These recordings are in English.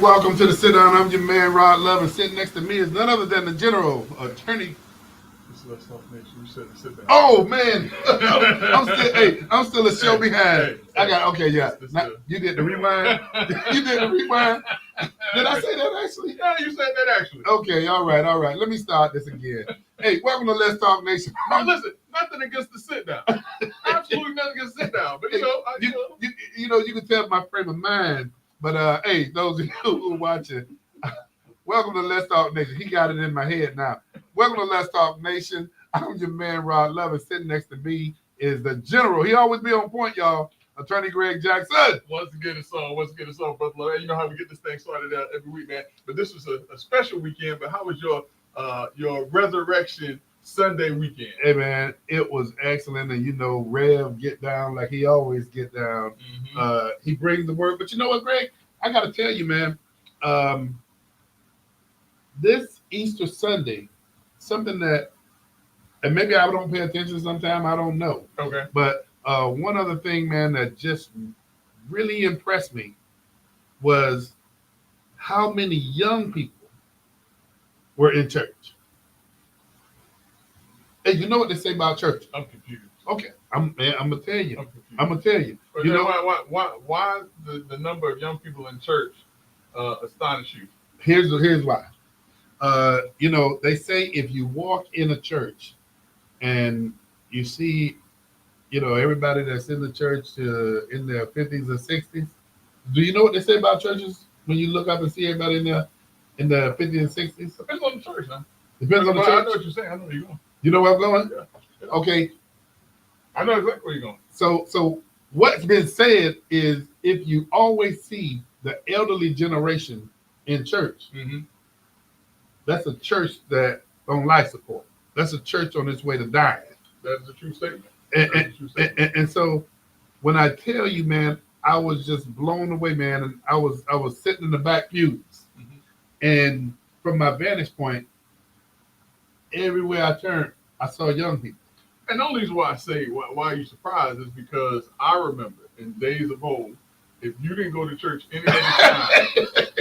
welcome to the sit down. I'm your man Rod Love, and sitting next to me is none other than the General Attorney. This is Let's Talk Nation. You said to sit down. Oh man, I'm still a show behind. I got okay, yeah. You did the rewind. You did the rewind. Did I say that actually? Yeah, you said that actually. Okay, all right. Let me start this again. Hey, welcome to Let's Talk Nation. Now listen, nothing against the sit down. Absolutely nothing against sit down. But you can tell my frame of mind. But hey, those of you who are watching, welcome to Let's Talk Nation. He got it in my head now. Welcome to Let's Talk Nation. I'm your man Rod Love, and sitting next to me is the General. He always be on point, y'all. Attorney Greg Jackson. Once again, it's on, brother Love. You know how we get this thing started out every week, man. But this was a special weekend. But how was your Resurrection Sunday weekend? Hey man, it was excellent, and Rev get down like he always get down. Mm-hmm. He brings the word, but you know what, Greg? I got to tell you, man. This Easter Sunday, something that, and maybe I don't pay attention sometimes, I don't know. Okay. But one other thing, man, that just really impressed me was how many young people were in church. Hey, you know what they say about church? I'm confused. Okay, I'm gonna tell you. I'm gonna tell you. But you know why the number of young people in church astonish you? Here's why. They say if you walk in a church and you see, everybody that's in the church in their 50s or 60s. Do you know what they say about churches when you look up and see everybody in their 50s and 60s? Depends on the church, man. Depends on the church. I know what you're saying. I know where you're going. You know where I'm going? Yeah. Okay. I know exactly where you're going. So what's been said is if you always see the elderly generation in church, mm-hmm. that's a church that on life support. That's a church on its way to dying. That's a true statement. And so when I tell you, man, I was just blown away, man. And I was sitting in the back pews. Mm-hmm. And from my vantage point, everywhere I turned, I saw young people. And the only reason why I say why you're surprised is because I remember in days of old, if you didn't go to church any other time,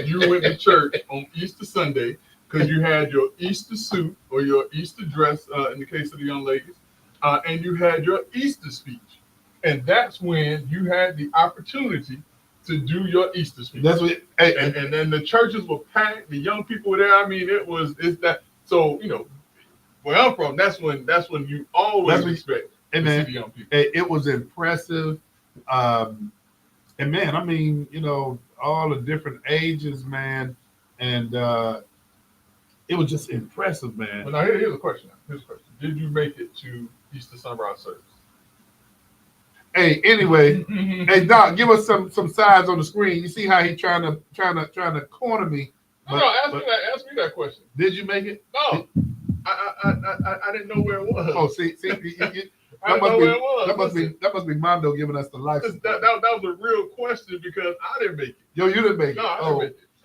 you went to church on Easter Sunday because you had your Easter suit or your Easter dress, in the case of the young ladies, and you had your Easter speech. And that's when you had the opportunity to do your Easter speech. That's what. And then the churches were packed. The young people were there. I mean, it's that. So where I'm from, that's when you always expect to see the young people. It was impressive. And man, I mean, all the different ages, man, and it was just impressive, man. But now here's a question. Did you make it to Easter sunrise service? Hey, anyway, hey Doc, give us some sides on the screen. You see how he trying to corner me. Ask me that question. Did you make it? No. I didn't know where it was. Oh, see, that must be Mondo giving us the life. That was a real question because I didn't make it. Yo, you didn't make it. No, I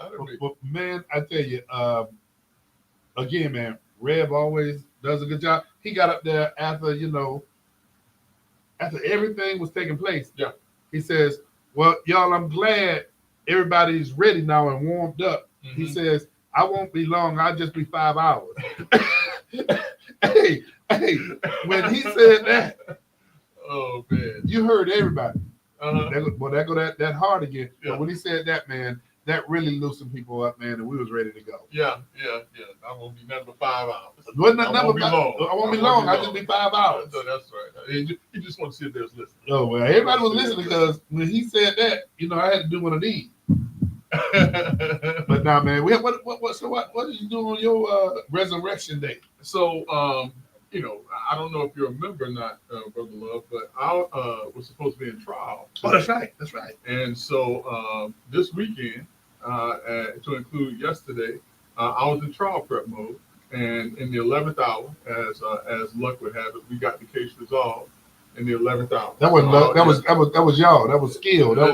didn't make it. But man, I tell you, again, man, Rev always does a good job. He got up there after everything was taking place. Yeah. He says, "Well, y'all, I'm glad everybody's ready now and warmed up." Mm-hmm. He says, "I won't be long. I'll just be 5 hours." hey, when he said that, oh man, you heard everybody. Uh-huh. That hard again. Yeah. But when he said that, man, that really loosened people up, man, and we was ready to go. Yeah. I won't be nothing but 5 hours. I won't be long. I'll just be 5 hours. So that's right. You just want to see if there's listening. Oh well, everybody was listening because when he said that, I had to do one of these. But now, man, what did you do on your Resurrection Day? So, I don't know if you remember or not, Brother Love, but I was supposed to be in trial. Oh, that's right. And so this weekend, to include yesterday, I was in trial prep mode, and in the 11th hour, as luck would have it, we got the case resolved. In the 11th hour. That wasn't luck. That was y'all. That was skill. But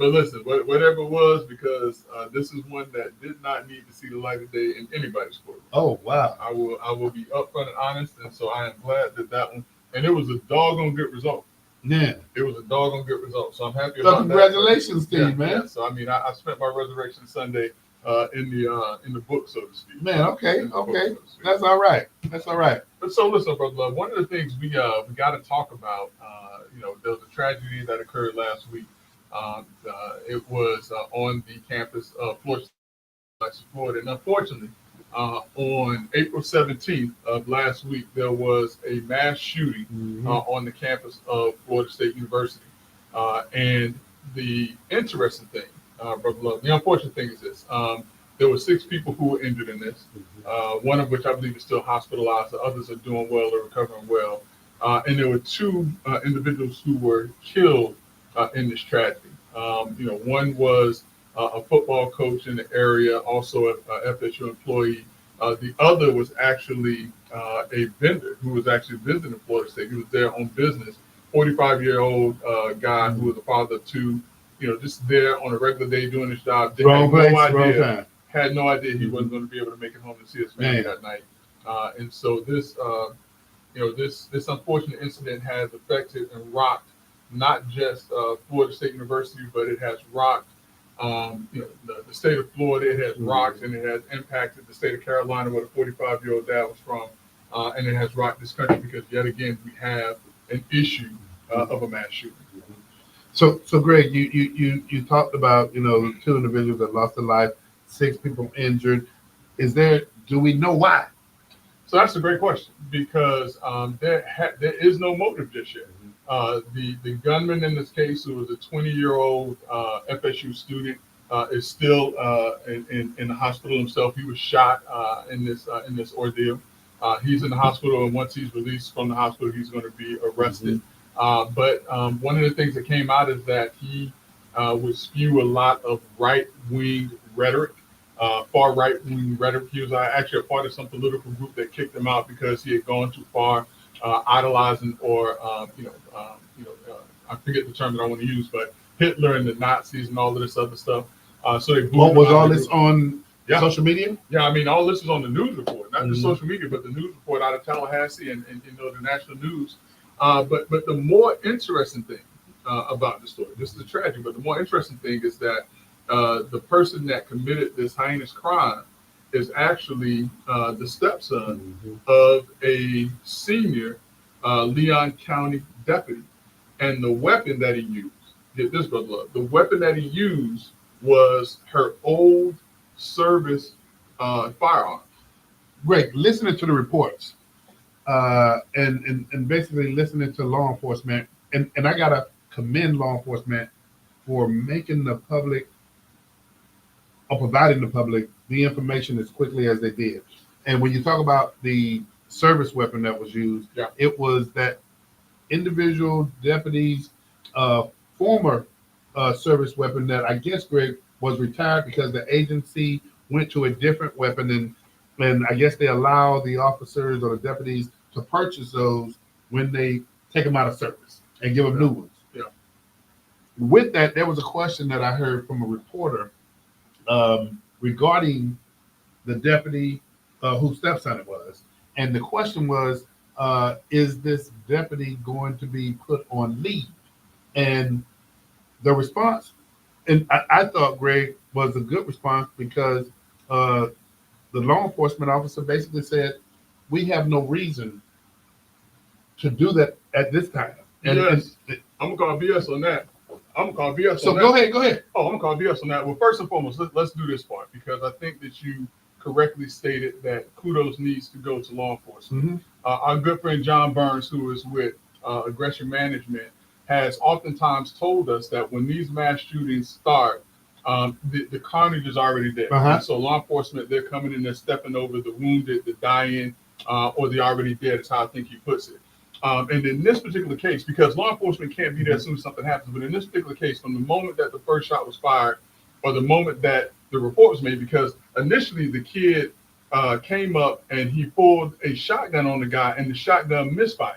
listen, whatever it was, because this is one that did not need to see the light of day in anybody's court. Oh wow! I will be upfront and honest, and so I am glad that one. And it was a doggone good result. Yeah. It was a doggone good result. So I'm happy So about congratulations to that. you, man. Yeah. So I mean, I spent my Resurrection Sunday in the book, so to speak. Man, okay, In the book, okay. so to speak. That's all right. That's all right. But so listen, brother love. One of the things we got to talk about, there was a tragedy that occurred last week. It was on the campus of Florida, and unfortunately, on April 17th of last week, there was a mass shooting on the campus of Florida State University. And the interesting thing, brother love, the unfortunate thing is this: there were 6 people who were injured in this. One of which I believe is still hospitalized. The others are doing well or recovering well. And there were 2 individuals who were killed in this tragedy. One was a football coach in the area, also a FSU employee. The other was actually a vendor who was actually visiting Florida State. He was there on business. 45-year-old guy who was a father of 2. Just there on a regular day doing his job. Wrong place, wrong time. Had no idea he wasn't going to be able to make it home to see his family that night. And so this unfortunate incident has affected and rocked not just Florida State University, but it has rocked the state of Florida. It has rocked and it has impacted the state of Carolina, where the 45-year-old dad was from, and it has rocked this country because yet again we have an issue of a mass shooting. So Greg, you talked about 2 individuals that lost their life, 6 people injured. Do we know why? So that's a great question because there is no motive just yet. The gunman in this case, who was a 20-year-old FSU student, is still in the hospital himself. He was shot in this ordeal. He's in the hospital, and once he's released from the hospital, he's going to be arrested. But one of the things that came out is that he would spew a lot of right-wing rhetoric. Far right-wing rhetoric. He was actually a part of some political group that kicked him out because he had gone too far, idolizing or I forget the term that I want to use, but Hitler and the Nazis and all of this other stuff. So they what was all this on social media? Yeah, I mean, all this is on the news report, not just social media, but the news report out of Tallahassee and the national news. But the more interesting thing about the story, this is a tragedy, but the more interesting thing is that the person that committed this heinous crime is actually the stepson of a senior Leon County deputy. And the weapon that he used, get this, brother love, the weapon that he used was her old service firearm. Greg, listening to the reports and basically listening to law enforcement, and I got to commend law enforcement for making the public or providing the public the information as quickly as they did. And when you talk about the service weapon that was used, it was that individual deputy's former service weapon that I guess, Greg, was retired because the agency went to a different weapon, and I guess they allow the officers or the deputies to purchase those when they take them out of service and give them new ones. Yeah. With that, there was a question that I heard from a reporter regarding the deputy whose stepson it was. And the question was, is this deputy going to be put on leave? And the response, and I thought, Greg, was a good response because the law enforcement officer basically said, we have no reason to do that at this time. And I'm going to call BS on that. So go ahead. Oh, I'm going to call BS on that. Well, first and foremost, let's do this part because I think that you correctly stated that kudos needs to go to law enforcement. Our good friend John Burns, who is with Aggression Management, has oftentimes told us that when these mass shootings start, the carnage is already there. And so law enforcement, they're coming in, they're stepping over the wounded, the dying, or the already dead is how I think he puts it. And in this particular case, because law enforcement can't be there as soon as something happens, but in this particular case, from the moment that the first shot was fired or the moment that the report was made, because initially the kid came up and he pulled a shotgun on the guy and the shotgun misfired.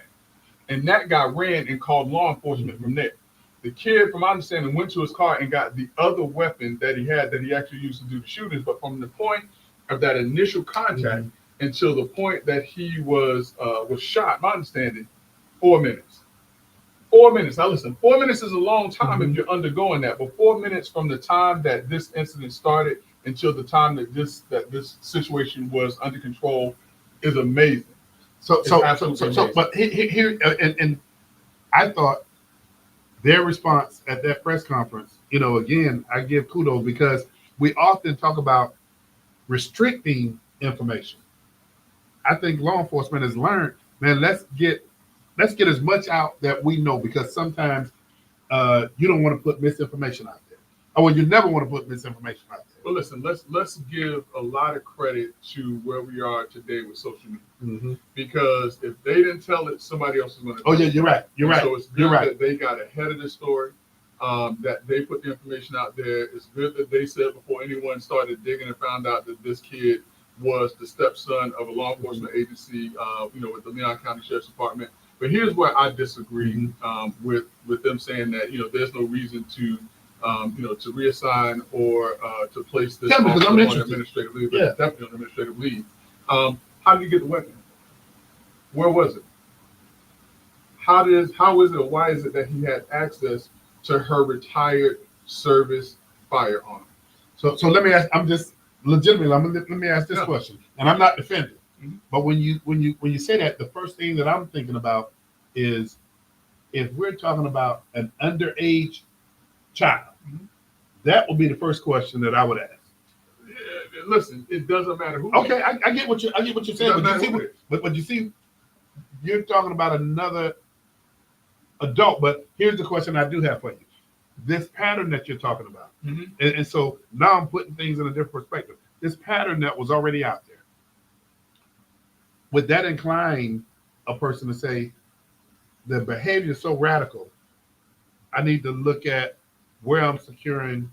And that guy ran and called law enforcement from there. The kid, from my understanding, went to his car and got the other weapon that he had that he actually used to do the shootings. But from the point of that initial contact until the point that he was shot, my understanding, 4 minutes. 4 minutes. Now listen, 4 minutes is a long time if you're undergoing that. But 4 minutes from the time that this incident started until the time that this situation was under control is amazing. So but here, and I thought their response at that press conference, again, I give kudos because we often talk about restricting information. I think law enforcement has learned, man, let's get as much out that we know, because sometimes you don't want to put misinformation out there. Or you never want to put misinformation out there. Well, listen, let's give a lot of credit to where we are today with social media, because if they didn't tell it, somebody else is going to. Oh yeah, you're right. You're right. So it's good that they got ahead of the story, that they put the information out there. It's good that they said before anyone started digging and found out that this kid was the stepson of a law enforcement agency, with the Leon County Sheriff's Department. But here's where I disagree with them saying that there's no reason to to reassign or to place this on administrative leave. Yeah. Definitely on administrative leave. How did he get the weapon? Where was it? How is it, or why is it that he had access to her retired service firearm? So let me ask. I'm just legitimately. Let me ask this question, and I'm not defending. But when you say that, the first thing that I'm thinking about is if we're talking about an underage child, that would be the first question that I would ask. Yeah, listen, it doesn't matter who. Okay, I get what you're saying, but you see, you're talking about another adult. But here's the question I do have for you: this pattern that you're talking about, and so now I'm putting things in a different perspective. This pattern that was already out there, would that incline a person to say the behavior is so radical, I need to look at where I'm securing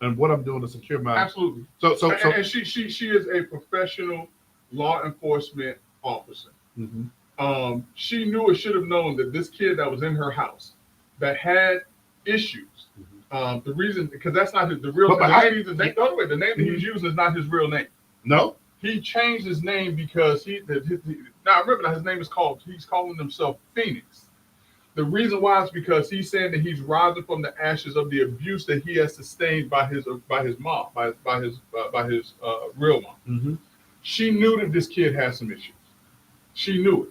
and what I'm doing to secure my. Absolutely. So and she is a professional law enforcement officer. She knew or should have known that this kid that was in her house that had issues. The reason, because that's not the real name. The name that he's using is not his real name. No. He changed his name because now remember that his name is he's calling himself Phoenix. The reason why is because he's saying that he's rising from the ashes of the abuse that he has sustained by his mom, by his real mom. She knew that this kid had some issues. She knew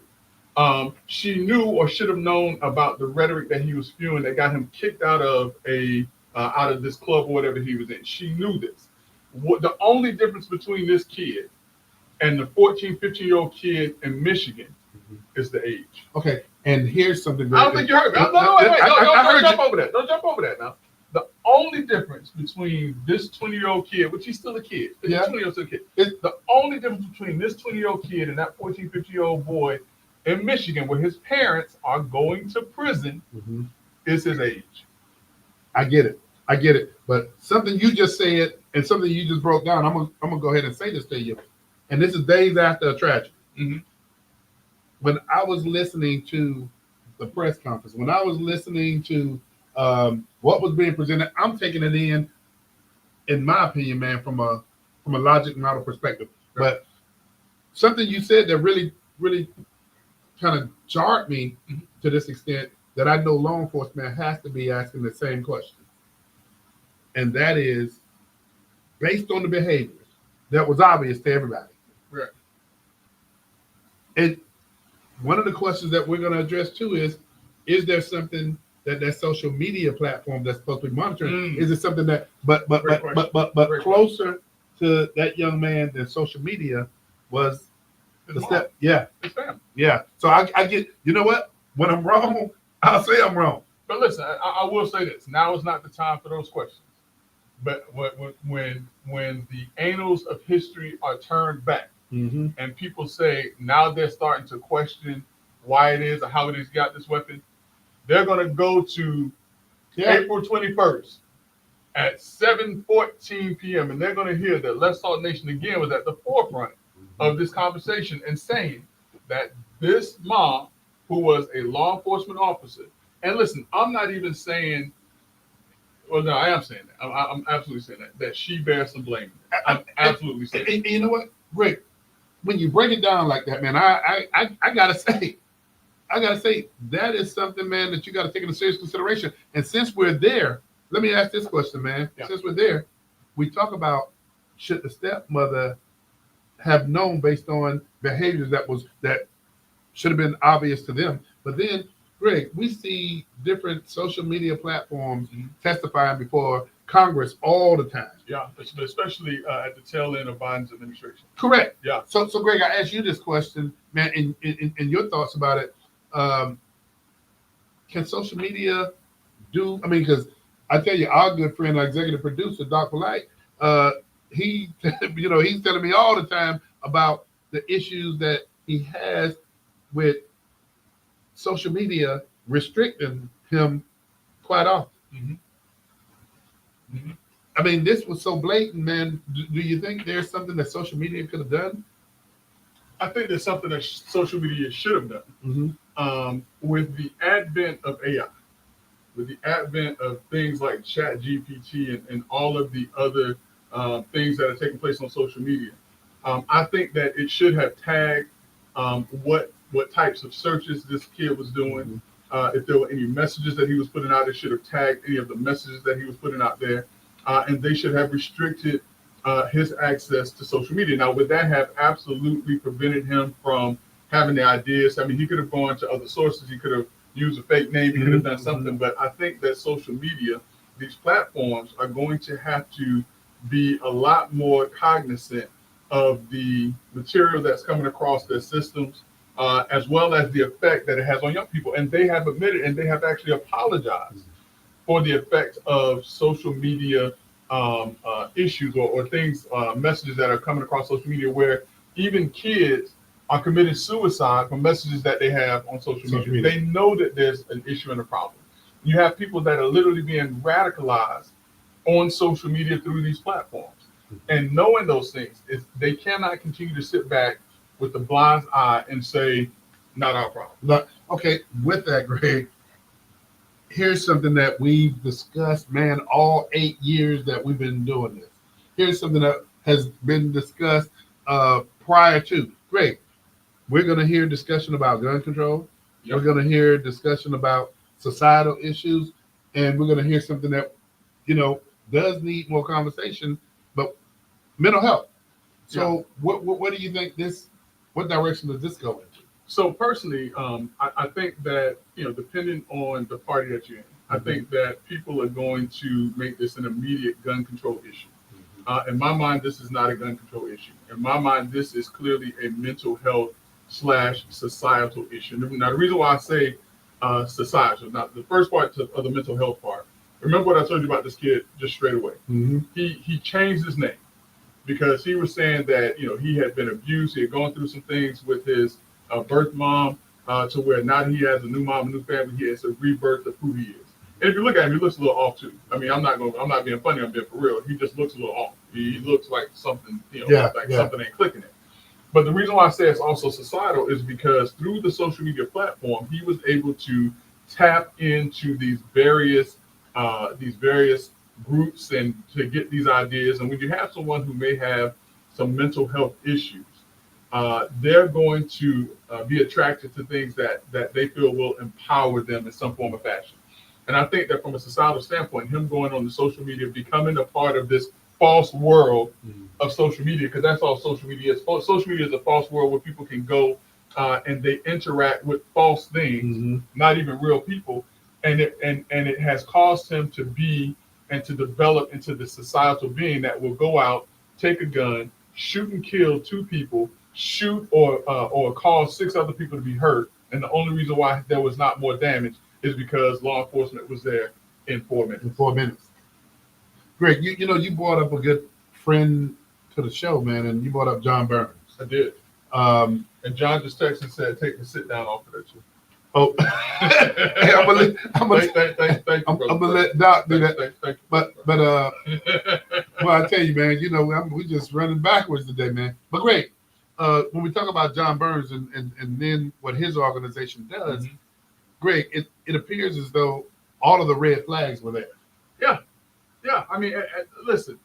it. She knew or should have known about the rhetoric that he was spewing that got him kicked out of this club or whatever he was in. She knew this. The only difference between this kid and the 14, 15-year-old kid in Michigan is the age. Okay, and here's something. I don't think you heard me. Don't jump over that. Don't jump over that now. The only difference between this 20-year-old kid, which he's still a kid, the only difference between this 20-year-old kid and that 14, 15-year-old boy in Michigan, where his parents are going to prison, is his age. I get it. But something you just said and something you just broke down, I'm gonna go ahead and say this to you. And this is days after a tragedy. When I was listening to the press conference, when I was listening to what was being presented, I'm taking it in my opinion, man, from a logic model perspective. But something you said that really, really kind of jarred me to this extent that I know law enforcement has to be asking the same question. And that is, based on the behaviors that was obvious to everybody. Right. And one of the questions that we're going to address too is there something that social media platform that's supposed to be monitoring? Is it something that, but closer to that young man than social media was the step? Yeah. His family. Yeah. So I get, you know what? When I'm wrong, I'll say I'm wrong. But listen, I will say this. Now is not the time for those questions. But when the annals of history are turned back, and people say now they're starting to question why it is or how it is got this weapon, they're going to go to April 21st at 7:14 p.m. and they're going to hear that Let's Talk Nation again was at the forefront of this conversation and saying that this mom, who was a law enforcement officer, and listen, I'm not even saying. Well, no, I am saying that. I'm absolutely saying that she bears some blame. I'm absolutely saying that. And you know what, Rick? When you break it down like that, man, I gotta say, I gotta say that is something, man, that you got to take into serious consideration. And since we're there, let me ask this question, man. Yeah. Since we're there, we talk about should the stepmother have known based on behaviors that should have been obvious to them. But then, Greg, we see different social media platforms testifying before Congress all the time. Yeah, especially at the tail end of Biden's administration. Correct. Yeah. So Greg, I asked you this question, man, in your thoughts about it. Can social media do? I mean, because I tell you, our good friend, our executive producer, Doc Polite, he, he's telling me all the time about the issues that he has with social media restricting him quite often. Mm-hmm. Mm-hmm. I mean, this was so blatant, man. Do you think there's something that social media could have done? I think there's something that social media should have done. Mm-hmm. With the advent of AI, with the advent of things like ChatGPT and all of the other things that are taking place on social media, I think that it should have tagged what types of searches this kid was doing. If there were any messages that he was putting out, it should have tagged any of the messages that he was putting out there, and they should have restricted his access to social media. Now, would that have absolutely prevented him from having the ideas? I mean, he could have gone to other sources. He could have used a fake name. He could have done something. But I think that social media, these platforms, are going to have to be a lot more cognizant of the material that's coming across their systems, as well as the effect that it has on young people. And they have admitted, and they have actually apologized for the effect of social media issues or things, messages that are coming across social media, where even kids are committing suicide from messages that they have on social media. They know that there's an issue and a problem. You have people that are literally being radicalized on social media through these platforms. And knowing those things, they cannot continue to sit back with the blind eye and say, not our problem. Okay, with that, Greg, here's something that we've discussed, man, all 8 years that we've been doing this. Here's something that has been discussed prior to. Greg, we're going to hear discussion about gun control. Yep. We're going to hear discussion about societal issues. And we're going to hear something that, does need more conversation, but mental health. So what do you think what direction does this go into? So personally, I think that, depending on the party that you're in, I think that people are going to make this an immediate gun control issue. In my mind, this is not a gun control issue. In my mind, this is clearly a mental health / societal issue. Now, the reason why I say societal, now the first part of the mental health part, remember what I told you about this kid just straight away. He changed his name because he was saying that, he had been abused. He had gone through some things with his birth mom to where now he has a new mom, a new family. He has a rebirth of who he is. And if you look at him, he looks a little off too. I mean, I'm not being funny. I'm being for real. He just looks a little off. He looks like something, something ain't clicking it. But the reason why I say it's also societal is because through the social media platform, he was able to tap into these various groups and to get these ideas. And when you have someone who may have some mental health issues, they're going to be attracted to things that they feel will empower them in some form or fashion. And I think that from a societal standpoint, him going on the social media, becoming a part of this false world of social media, because that's all social media is. Social media is a false world where people can go and they interact with false things, not even real people. And it has caused him to be and to develop into the societal being that will go out, take a gun, shoot and kill 2 people, shoot or cause 6 other people to be hurt. And the only reason why there was not more damage is because law enforcement was there in 4 minutes. In 4 minutes. Greg, you brought up a good friend to the show, man, and you brought up John Burns. I did. And John just texted and said, "Take the sit down off of that too." Oh, hey, I'm gonna let Doc do that. Thank you. But well, I tell you, man, we just running backwards today, man. But great. When we talk about John Burns and then what his organization does, Greg, it appears as though all of the red flags were there. Yeah. I mean, listen.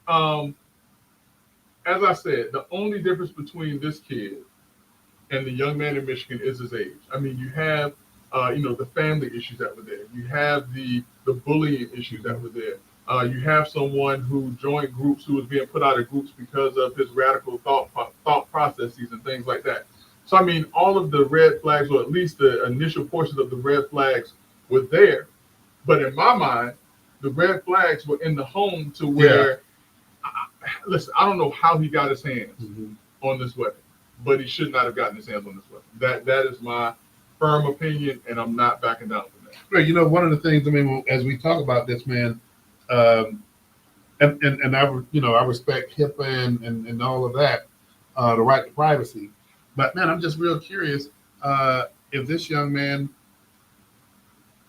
As I said, the only difference between this kid and the young man in Michigan is his age. I mean, you have, the family issues that were there. You have the bullying issues that were there. You have someone who joined groups who was being put out of groups because of his radical thought processes and things like that. So I mean, all of the red flags, or at least the initial portions of the red flags, were there. But in my mind, the red flags were in the home to where, listen, I don't know how he got his hands on this weapon, but he should not have gotten his hands on this weapon. That is my firm opinion, and I'm not backing down from that. Right. One of the things, I mean, as we talk about this, man, and I respect HIPAA and all of that, the right to privacy. But man, I'm just real curious if this young man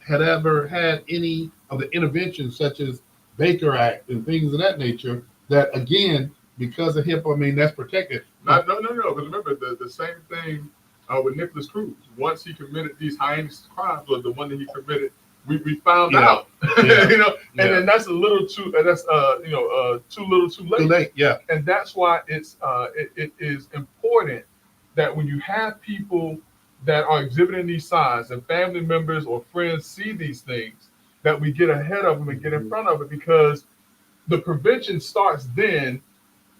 had ever had any of the interventions, such as Baker Act and things of that nature, that again, because of HIPAA, I mean, that's protected. No. Because remember, the same thing with Nicholas Cruz. Once he committed these heinous crimes, or the one that he committed, we found out. And then that's a little too. That's too little, too late. Too late. Yeah. And that's why it is important that when you have people that are exhibiting these signs and family members or friends see these things, that we get ahead of them and get in front of it, because the prevention starts then,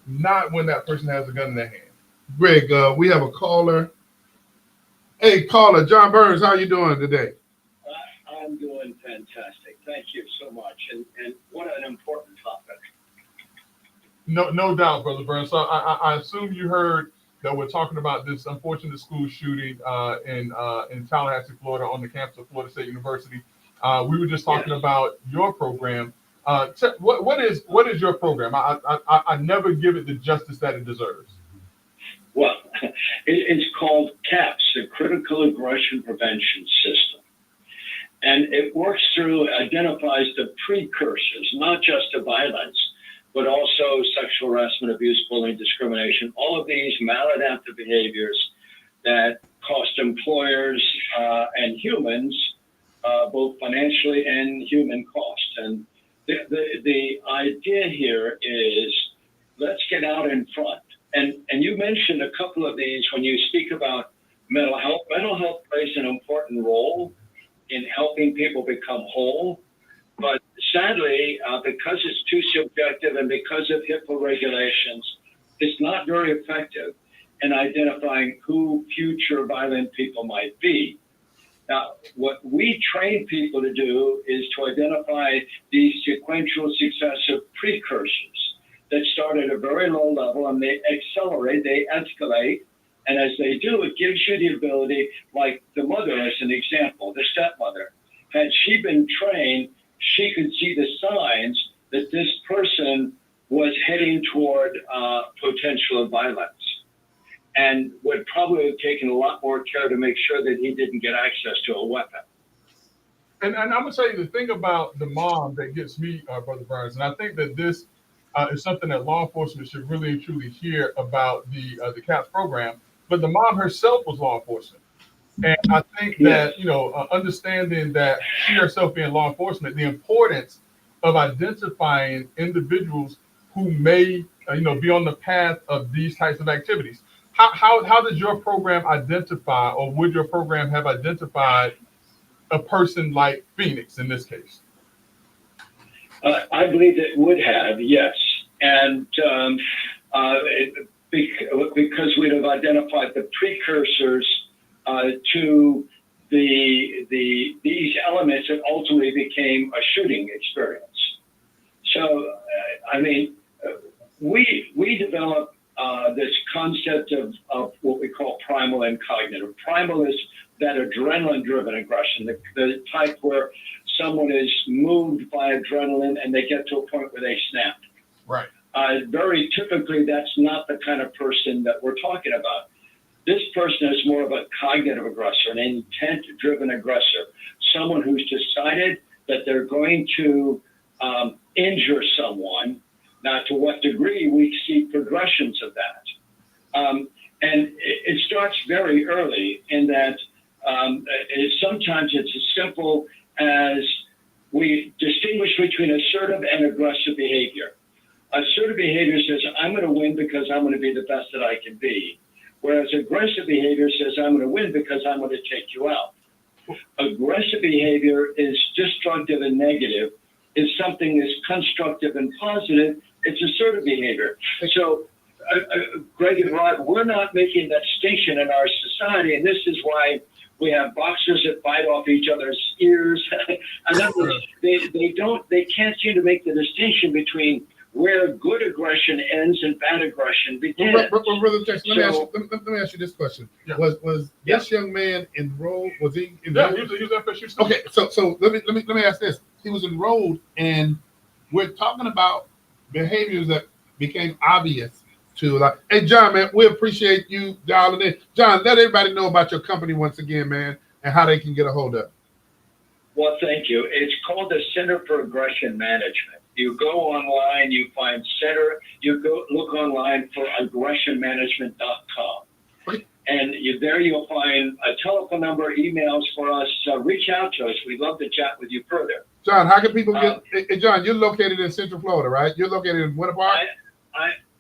not when that person has a gun in their hand. Greg, we have a caller. Hey, caller, John Burns, how you doing today? I'm doing fantastic. Thank you so much. And what an important topic. No doubt, Brother Burns. So I assume you heard that we're talking about this unfortunate school shooting in Tallahassee, Florida, on the campus of Florida State University. We were just talking about your program. What is your program? I never give it the justice that it deserves. Well, it's called CAPS, the Critical Aggression Prevention System. And it identifies the precursors, not just to violence, but also sexual harassment, abuse, bullying, discrimination, all of these maladaptive behaviors that cost employers and humans both financially and human cost. And the idea here is, let's get out in front. And you mentioned a couple of these when you speak about mental health. Mental health plays an important role in helping people become whole. But sadly, because it's too subjective and because of HIPAA regulations, it's not very effective in identifying who future violent people might be. Now, what we train people to do is to identify these sequential successive precursors that start at a very low level and they accelerate, they escalate. And as they do, it gives you the ability, like the mother as an example, the stepmother. Had she been trained, she could see the signs that this person was heading toward potential violence, and would probably have taken a lot more care to make sure that he didn't get access to a weapon. And I'm going to tell you the thing about the mom that gets me, Brother Burns, and I think that this is something that law enforcement should really and truly hear about the CAPS program. But the mom herself was law enforcement. And I think that, understanding that she herself being law enforcement, the importance of identifying individuals who may, be on the path of these types of activities. How does your program identify, or would your program have identified a person like Phoenix in this case? I believe it would have, yes. And because we'd have identified the precursors to these elements that ultimately became a shooting experience. So, we developed this concept of what we call primal and cognitive. Primal is that adrenaline-driven aggression, the type where someone is moved by adrenaline and they get to a point where they snap. Right. Very typically, that's not the kind of person that we're talking about. This person is more of a cognitive aggressor, an intent-driven aggressor, someone who's decided that they're going to injure someone. Now, to what degree, we see progressions of that. And it starts very early in that sometimes it's as simple as we distinguish between assertive and aggressive behavior. Assertive behavior says, I'm going to win because I'm going to be the best that I can be. Whereas aggressive behavior says, I'm going to win because I'm going to take you out. Aggressive behavior is destructive and negative. Is something that's constructive and positive. It's assertive behavior. So, Greg and Rod, we're not making that distinction in our society, and this is why we have boxers that bite off each other's ears. In other words, they can't seem to make the distinction between where good aggression ends and bad aggression begins. Brother Jackson, let me ask you this question. Yeah. Was this young man enrolled? Was he Yeah, enrolled? he was FSU student. Okay, so let me ask this. He was enrolled, and we're talking about behaviors that became obvious to, like, hey John, man, we appreciate you dialing in. John, let everybody know about your company once again, man, and how they can get a hold of it. Well, thank you. It's called the Center for Aggression Management. You go online, you find center, you go look online for aggressionmanagement.com. Okay. And there you'll find a telephone number, emails for us. Reach out to us. We'd love to chat with you further. John, how can people get? Hey, John, you're located in Central Florida, right? You're located in Winter Park.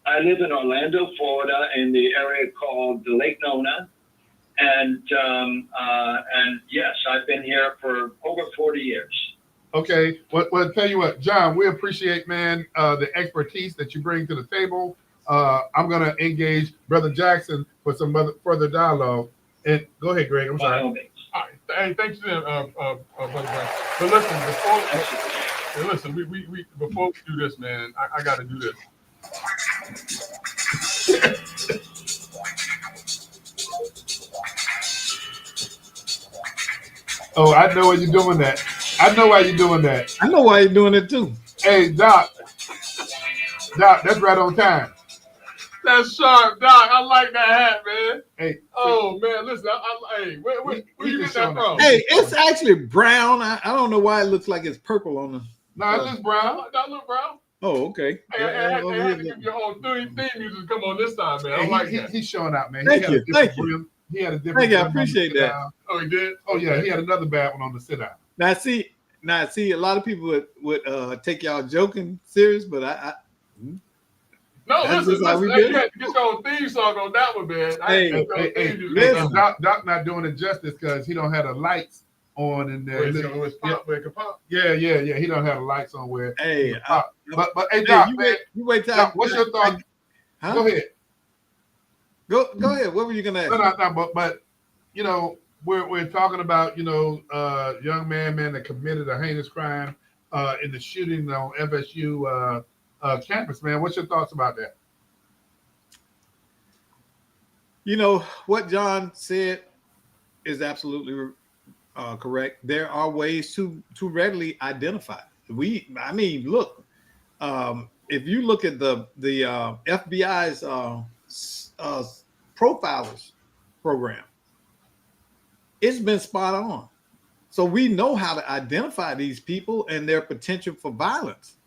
I live in Orlando, Florida, in the area called Lake Nona. And yes, I've been here for over 40 years. Okay. Well, tell you what, John, we appreciate, man, the expertise that you bring to the table. I'm going to engage Brother Jackson for some further dialogue. And go ahead, Greg. I'm sorry. By all means. All right. Hey, thanks to Brother Brown. But listen, we before we do this, man, I got to do this. Oh, I know why you're doing that. I know why you're doing that. I know why you're doing it too. Hey, Doc, that's right on time. That's sharp, Doc. I like that hat, man. Hey, Oh man, listen. Hey, where you get that from? Hey, it's actually brown. I don't know why it looks like it's purple on the. no, it looks brown. That look, bro. Oh, okay. Hey, I had to give your own theme music to come on this time, man. I Hey, like that. he's showing out, man. Thank He had you, a different thank you. brim. He had a different. Thank you, I brim on the appreciate sit that. down. Oh, he did. Oh yeah, he had another bad one on the sit down. Now see, a lot of people would take y'all joking serious, but I No, That's listen. just how we Hey, do you had to get your own theme song on that one, man. Hey, Listen, Doc not doing it justice because he don't have the lights on in there. Where it can pop. Yeah. He don't have the lights on where. hey, But hey, hey, Doc, you man, wait till Doc, what's your thought? Huh? Go ahead. Go ahead. What were you gonna ask? No, but you know, we're talking about, you know, young man that committed a heinous crime in the shooting on FSU campus, man. What's your thoughts about that? You know what John said is absolutely correct. There are ways to readily identify. Look, if you look at the FBI's profilers program, it's been spot on. So we know how to identify these people and their potential for violence.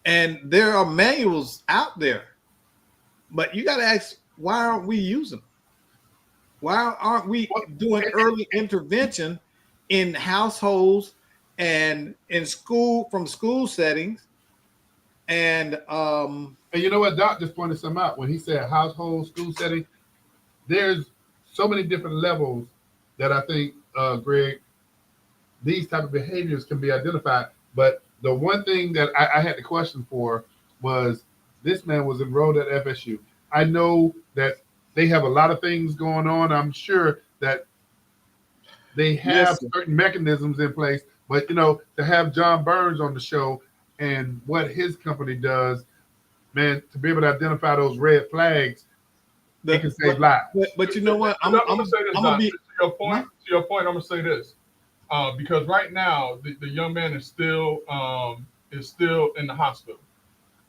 And there are manuals out there, but you got to ask, why aren't we using them? Why aren't we doing early intervention in households and in school, from school settings? And you know what, Doc just pointed some out when he said household, school setting. There's so many different levels that I think, Greg, these type of behaviors can be identified. But the one thing that I had the question for was this man was enrolled at FSU. I know that they have a lot of things going on. I'm sure that they have certain mechanisms in place, but you know, to have John Burns on the show and what his company does, man, to be able to identify those red flags, they can save lives. But you know what? I'm gonna say this. To your point, I'm gonna say this. Because right now the young man is still in the hospital.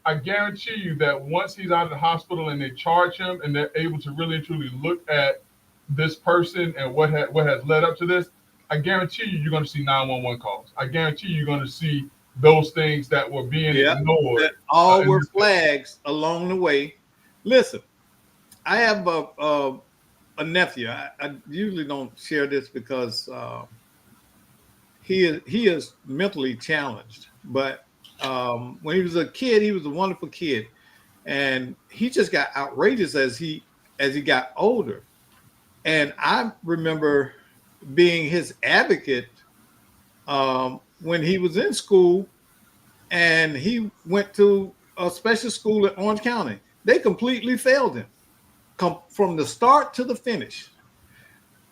I guarantee you that once he's out of the hospital and they charge him and they're able to really and truly look at this person and what has led up to this, I guarantee you're going to see 911 calls. I guarantee you're going to see those things that were being ignored. That all were flags along the way. Listen, I have a nephew. I usually don't share this because he is mentally challenged, but when he was a kid, he was a wonderful kid, and he just got outrageous as he as he got older. And I remember being his advocate when he was in school, and he went to a special school in Orange County. They completely failed him from the start to the finish.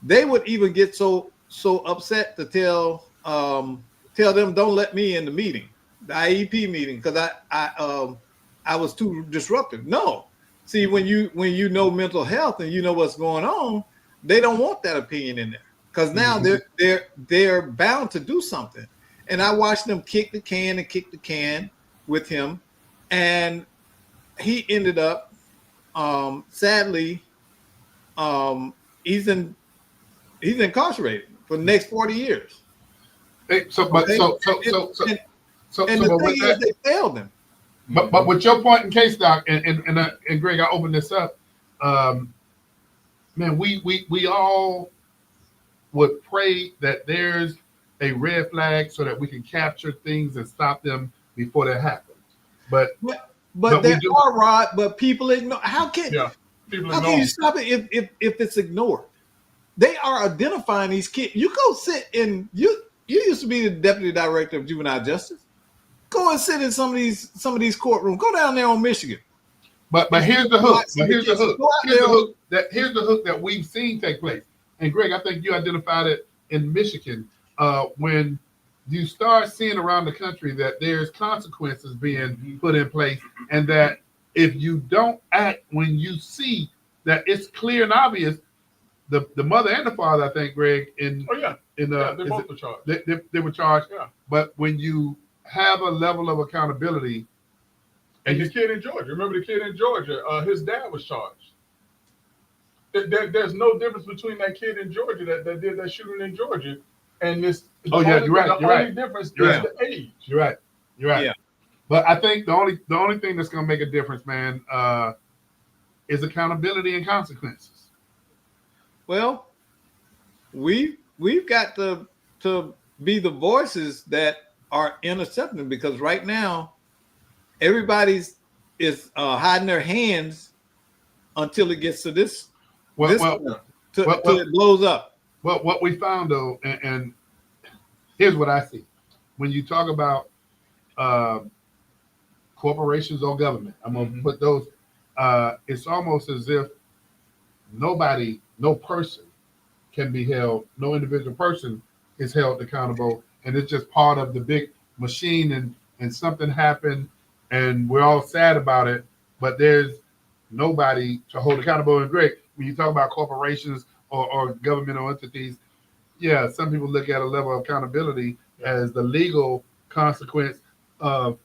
They would even get so upset to tell them, don't let me in the meeting, the IEP meeting, because I was too disruptive. No, see, when you know mental health and you know what's going on, they don't want that opinion in there, because now they're bound to do something. And I watched them kick the can with him, and he ended up sadly he's incarcerated for the next 40 years. Hey, And the thing is, they failed him. But with your point in case, Doc, and Greg, I open this up. Man, we all would pray that there's a red flag so that we can capture things and stop them before that happens. But there are, Rod, but people ignore. How can you stop it if it's ignored? They are identifying these kids. You go sit in you used to be the deputy director of juvenile justice. Go and sit in some of these courtrooms. Go down there on Michigan. But here's the hook. Here's the hook that we've seen take place. And Greg, I think you identified it in Michigan when you start seeing around the country that there's consequences being put in place, and that if you don't act when you see that it's clear and obvious, the mother and the father, I think, Greg, they both were charged. They were charged. Yeah. But when you have a level of accountability, and the kid in Georgia, remember the kid in Georgia, his dad was charged. There's no difference between that kid in Georgia that did that shooting in Georgia and this. You're right. The only difference is the age. You're right. Yeah. But I think the only thing that's going to make a difference, man, is accountability and consequences. Well, we've got to be the voices that are intercepting, because right now everybody's is hiding their hands until it gets to this. Till it blows up. Well, what we found though, and here's what I see when you talk about corporations or government. I'm gonna put those. It's almost as if no person can be held. No individual person is held accountable, and it's just part of the big machine. And something happened, and we're all sad about it. But there's nobody to hold accountable. And Greg, when you talk about corporations or governmental entities, yeah, some people look at a level of accountability as the legal consequence of,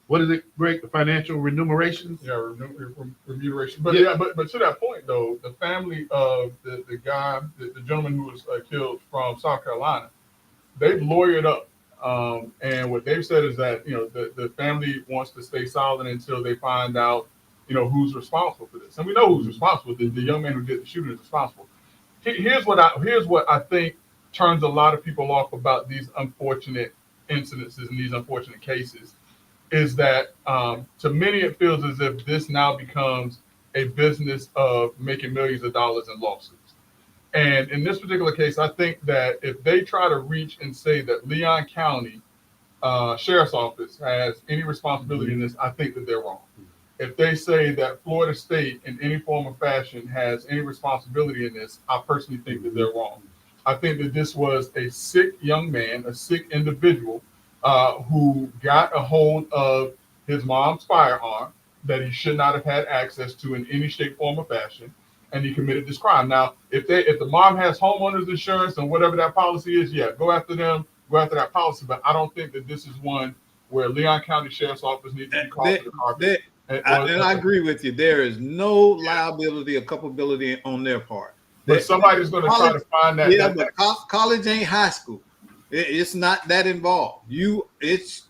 what is it, Greg? The financial remunerations? Yeah, remuneration. But but to that point though, the family of the guy, the gentleman who was killed from South Carolina, they've lawyered up. And what they've said is that, the family wants to stay silent until they find out, who's responsible for this. And we know who's responsible. The young man who did the shooting is responsible. Here's what I think turns a lot of people off about these unfortunate incidences and these unfortunate cases, is that to many it feels as if this now becomes a business of making millions of dollars in lawsuits. And in this particular case, I think that if they try to reach and say that Leon County Sheriff's Office has any responsibility in this, I think that they're wrong. If they say that Florida State in any form or fashion has any responsibility in this, I personally think that they're wrong. I think that this was a sick young man, a sick individual who got a hold of his mom's firearm that he should not have had access to in any shape, form, or fashion, and he committed this crime. Now, if the mom has homeowners insurance and whatever that policy is, yeah, go after them, go after that policy. But I don't think that this is one where Leon County Sheriff's Office needs to be called to the carpet. And I agree with you. There is no liability or culpability on their part. But somebody's going to try to find that. Yeah, but college ain't high school. It's not that involved. It's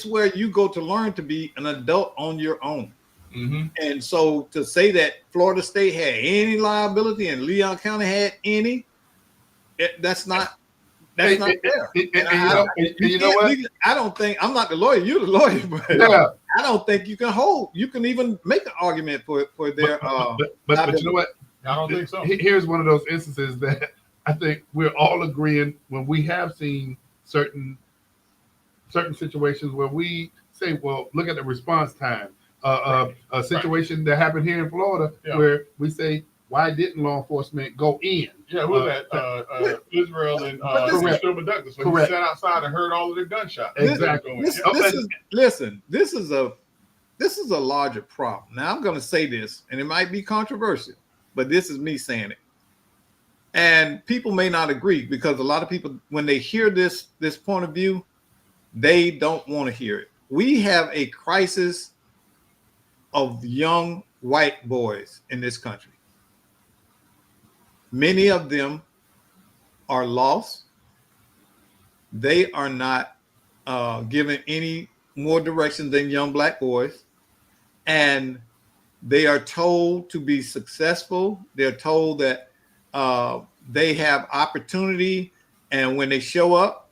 where you go to learn to be an adult on your own. Mm-hmm. And so to say that Florida State had any liability and Leon County had any, that's not fair. You know what? I don't think, I'm not the lawyer, you're the lawyer, but I don't think you can even make an argument for their but you know what? I don't think so. Here's one of those instances that I think we're all agreeing when we have seen certain situations where we say, well, look at the response time. A situation that happened here in Florida where we say, why didn't law enforcement go in? Yeah, what was that? Israel and Phil Douglas. When he sat outside and heard all of the gunshots. Exactly. This is a larger problem. Now I'm going to say this, and it might be controversial, but this is me saying it. And people may not agree because a lot of people, when they hear this point of view, they don't want to hear it. We have a crisis of young white boys in this country. Many of them are lost. They are not given any more direction than young black boys. And they are told to be successful. They're told that they have opportunity. And when they show up,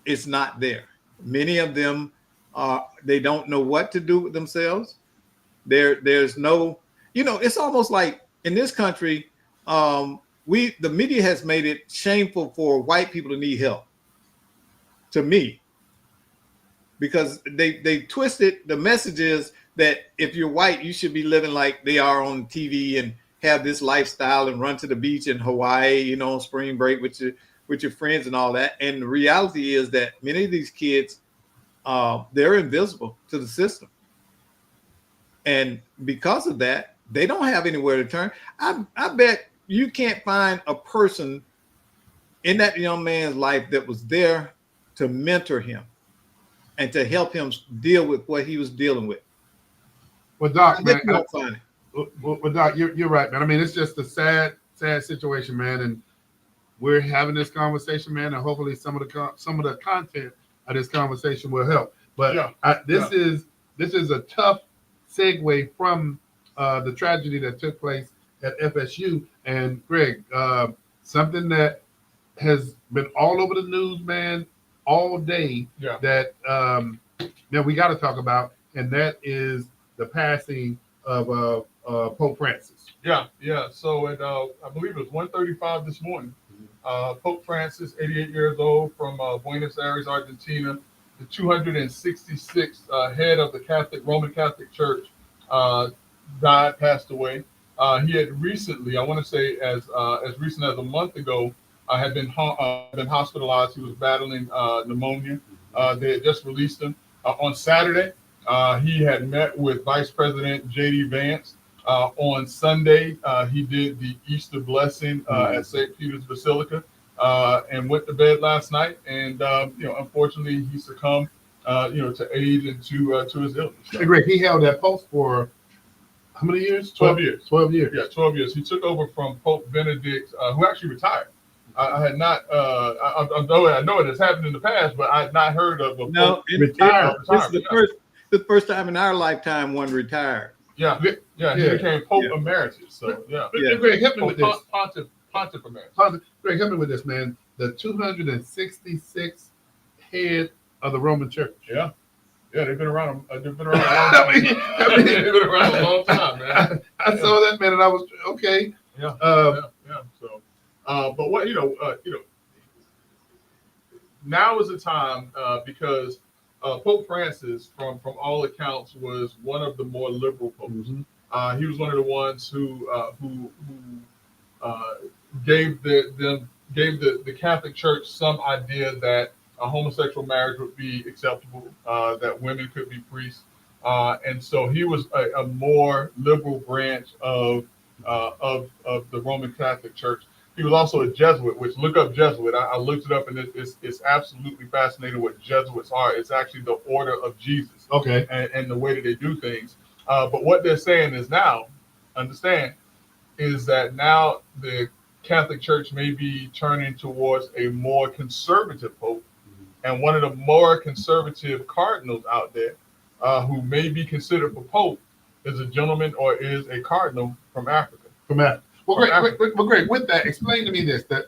it's not there. Many of them, they don't know what to do with themselves. There's no, it's almost like in this country, the media has made it shameful for white people to need help. To me, because they twisted the messages that if you're white, you should be living like they are on TV and have this lifestyle and run to the beach in Hawaii, on spring break with your friends and all that. And the reality is that many of these kids, they're invisible to the system. And because of that, they don't have anywhere to turn. I bet you can't find a person in that young man's life that was there to mentor him and to help him deal with what he was dealing with. Well, Doc, man, Doc, you're right, man. I mean, it's just a sad situation, man. And we're having this conversation, man, and hopefully some of the content of this conversation will help. But this is a tough segue from the tragedy that took place at FSU. And Greg, something that has been all over the news, man, all day that we got to talk about, and that is the passing of Pope Francis. Yeah. So I believe it was 1:35 this morning. Pope Francis, 88 years old, from Buenos Aires, Argentina, the 266th head of the Roman Catholic Church, passed away. He had recently, I want to say as recent as a month ago, had been hospitalized. He was battling pneumonia. They had just released him. On Saturday, he had met with Vice President J.D. Vance. On Sunday, he did the Easter blessing at St. Peter's Basilica and went to bed last night. And, unfortunately, he succumbed, to age and to his illness. Hey, Greg, he held that post for how many years? 12 years. 12 years. Yeah, 12 years. He took over from Pope Benedict, who actually retired. I had not, I know it has happened in the past, but I had not heard of a Pope retired. This is the first time in our lifetime one retired. Yeah, he became Pope Emeritus. So, Greg, help me with this. Pontiff Emeritus. Greg, help me with this, man. The 266th head of the Roman Church. Yeah, they've been around. They've been around. They've been around a long time, man. I saw that, man, and I was okay. Yeah. So, but what now is the time because Pope Francis, from all accounts, was one of the more liberal popes. Mm-hmm. He was one of the ones who gave the Catholic Church some idea that a homosexual marriage would be acceptable, that women could be priests, and so he was a more liberal branch of the Roman Catholic Church. He was also a Jesuit, which look up Jesuit. I looked it up, and it's absolutely fascinating what Jesuits are. It's actually the order of Jesus. Okay. And the way that they do things. But what they're saying is now, is that now the Catholic Church may be turning towards a more conservative pope. And one of the more conservative cardinals out there who may be considered for pope is a gentleman or is a cardinal from Africa. Well, Greg, with that, explain to me this, that